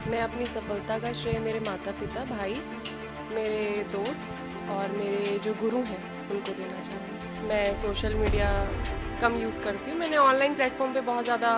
मैं अपनी सफलता का श्रेय मेरे माता पिता, भाई, मेरे दोस्त और मेरे जो गुरु हैं उनको देना चाहूँगी। मैं सोशल मीडिया कम यूज़ करती हूँ। मैंने ऑनलाइन प्लेटफॉर्म पे बहुत ज़्यादा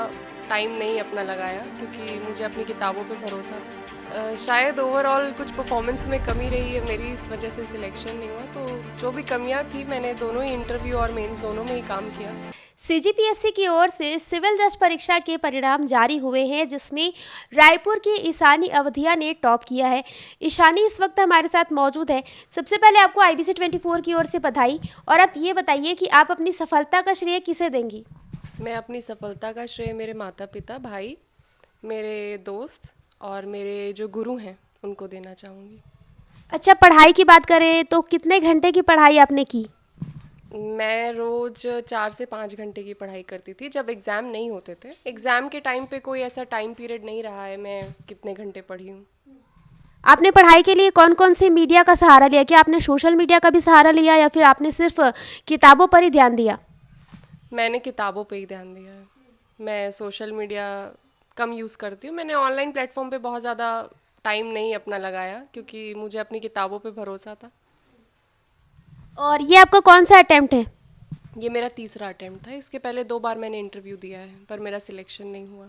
टाइम नहीं अपना लगाया क्योंकि मुझे अपनी किताबों पे भरोसा था। शायद ओवरऑल कुछ परफॉर्मेंस में कमी रही है मेरी, इस वजह से सिलेक्शन नहीं हुआ। तो जो भी कमियां थी, मैंने दोनों ही इंटरव्यू और मेंस दोनों में ही काम किया। सीजीपीएससी की ओर से सिविल जज परीक्षा के परिणाम जारी हुए हैं, जिसमें रायपुर की ईशानी अवधिया ने टॉप किया है। ईशानी इस वक्त हमारे साथ मौजूद है। सबसे पहले आपको आईबीसी 24 की ओर से बधाई। और आप ये बताइए कि आप अपनी सफलता का श्रेय किसे देंगी? मैं अपनी सफलता का श्रेय मेरे माता पिता, भाई, मेरे दोस्त और मेरे जो गुरु हैं उनको देना चाहूँगी। अच्छा, पढ़ाई की बात करें तो कितने घंटे की पढ़ाई आपने की? मैं रोज़ 4 से 5 घंटे की पढ़ाई करती थी जब एग्ज़ाम नहीं होते थे। एग्ज़ाम के टाइम पे कोई ऐसा टाइम पीरियड नहीं रहा है मैं कितने घंटे पढ़ी हूँ। आपने पढ़ाई के लिए कौन कौन से मीडिया का सहारा लिया? क्या आपने सोशल मीडिया का भी सहारा लिया या फिर आपने सिर्फ किताबों पर ही ध्यान दिया? मैंने किताबों पे ही ध्यान दिया है। मैं सोशल मीडिया कम यूज़ करती हूँ। मैंने ऑनलाइन प्लेटफॉर्म पे बहुत ज़्यादा टाइम नहीं अपना लगाया क्योंकि मुझे अपनी किताबों पे भरोसा था। और ये आपका कौन सा अटेम्प्ट है? ये मेरा तीसरा अटेम्प्ट था। इसके पहले 2 बार मैंने इंटरव्यू दिया है पर मेरा सिलेक्शन नहीं हुआ।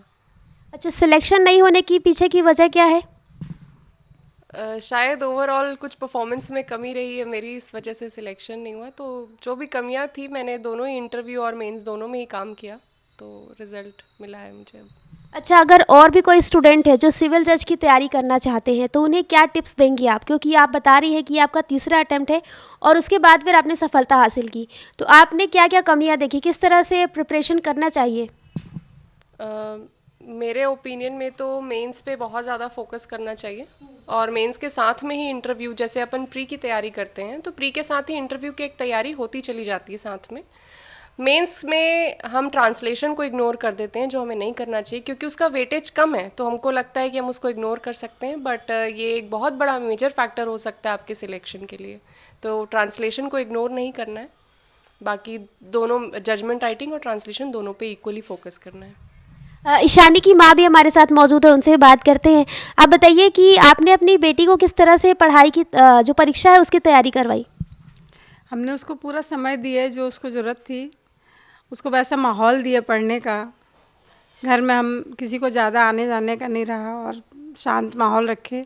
अच्छा, सिलेक्शन नहीं होने की पीछे की वजह क्या है? शायद ओवरऑल कुछ परफॉर्मेंस में कमी रही है मेरी, इस वजह से सिलेक्शन नहीं हुआ। तो जो भी कमियां थी, मैंने दोनों ही इंटरव्यू और मेंस दोनों में ही काम किया, तो रिज़ल्ट मिला है मुझे अब। अच्छा, अगर और भी कोई स्टूडेंट है जो सिविल जज की तैयारी करना चाहते हैं तो उन्हें क्या टिप्स देंगी आप? क्योंकि आप बता रही हैं कि ये आपका तीसरा अटेम्प्ट है और उसके बाद फिर आपने सफलता हासिल की, तो आपने क्या क्या कमियां देखी, किस तरह से प्रिपरेशन करना चाहिए? मेरे ओपिनियन में तो मेंस पे बहुत ज़्यादा फोकस करना चाहिए और मेंस के साथ में ही इंटरव्यू, जैसे अपन प्री की तैयारी करते हैं तो प्री के साथ ही इंटरव्यू की एक तैयारी होती चली जाती है साथ में। मेंस में हम ट्रांसलेशन को इग्नोर कर देते हैं, जो हमें नहीं करना चाहिए क्योंकि उसका वेटेज कम है, तो हमको लगता है कि हम उसको इग्नोर कर सकते हैं, बट ये एक बहुत बड़ा मेजर फैक्टर हो सकता है आपके सिलेक्शन के लिए। तो ट्रांसलेशन को इग्नोर नहीं करना है, बाकी दोनों जजमेंट राइटिंग और ट्रांसलेशन दोनों पे इक्वली फोकस करना है। ईशानी की माँ भी हमारे साथ मौजूद है, उनसे भी बात करते हैं। आप बताइए कि आपने अपनी बेटी को किस तरह से पढ़ाई की जो परीक्षा है उसकी तैयारी करवाई? हमने उसको पूरा समय दिया जो उसको ज़रूरत थी, उसको वैसा माहौल दिया पढ़ने का। घर में हम किसी को ज़्यादा आने जाने का नहीं रहा और शांत माहौल रखे।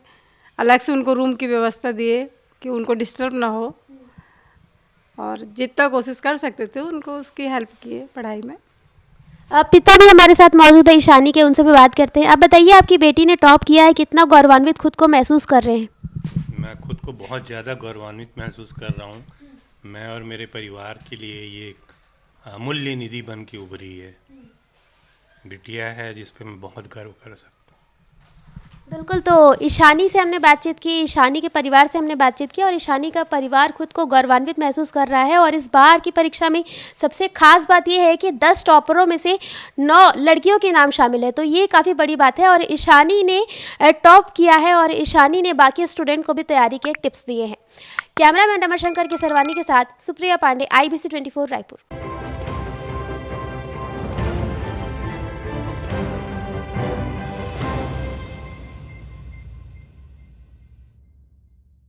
अलग से उनको रूम की व्यवस्था दिए कि उनको डिस्टर्ब ना हो, और जितना कोशिश कर सकते थे उनको उसकी हेल्प किए पढ़ाई में। पिता भी हमारे साथ मौजूद है ईशानी के, उनसे भी बात करते हैं। आप बताइए, आपकी बेटी ने टॉप किया है, कितना गौरवान्वित खुद को महसूस कर रहे हैं? मैं खुद को बहुत ज़्यादा गौरवान्वित महसूस कर रहा हूँ। मैं और मेरे परिवार के लिए ये एक अमूल्य निधि बन के उभरी है। बिटिया है जिस पे मैं बहुत गर्व कर सकता हूँ। बिल्कुल, तो ईशानी से हमने बातचीत की, ईशानी के परिवार से हमने बातचीत की और ईशानी का परिवार खुद को गौरवान्वित महसूस कर रहा है। और इस बार की परीक्षा में सबसे खास बात यह है कि 10 टॉपरों में से 9 लड़कियों के नाम शामिल है, तो ये काफ़ी बड़ी बात है। और ईशानी ने टॉप किया है और ईशानी ने बाकी स्टूडेंट को भी तैयारी के टिप्स दिए हैं। कैमरामैन रमाशंकर के सरवानी के साथ सुप्रिया पांडे, IBC 24 रायपुर।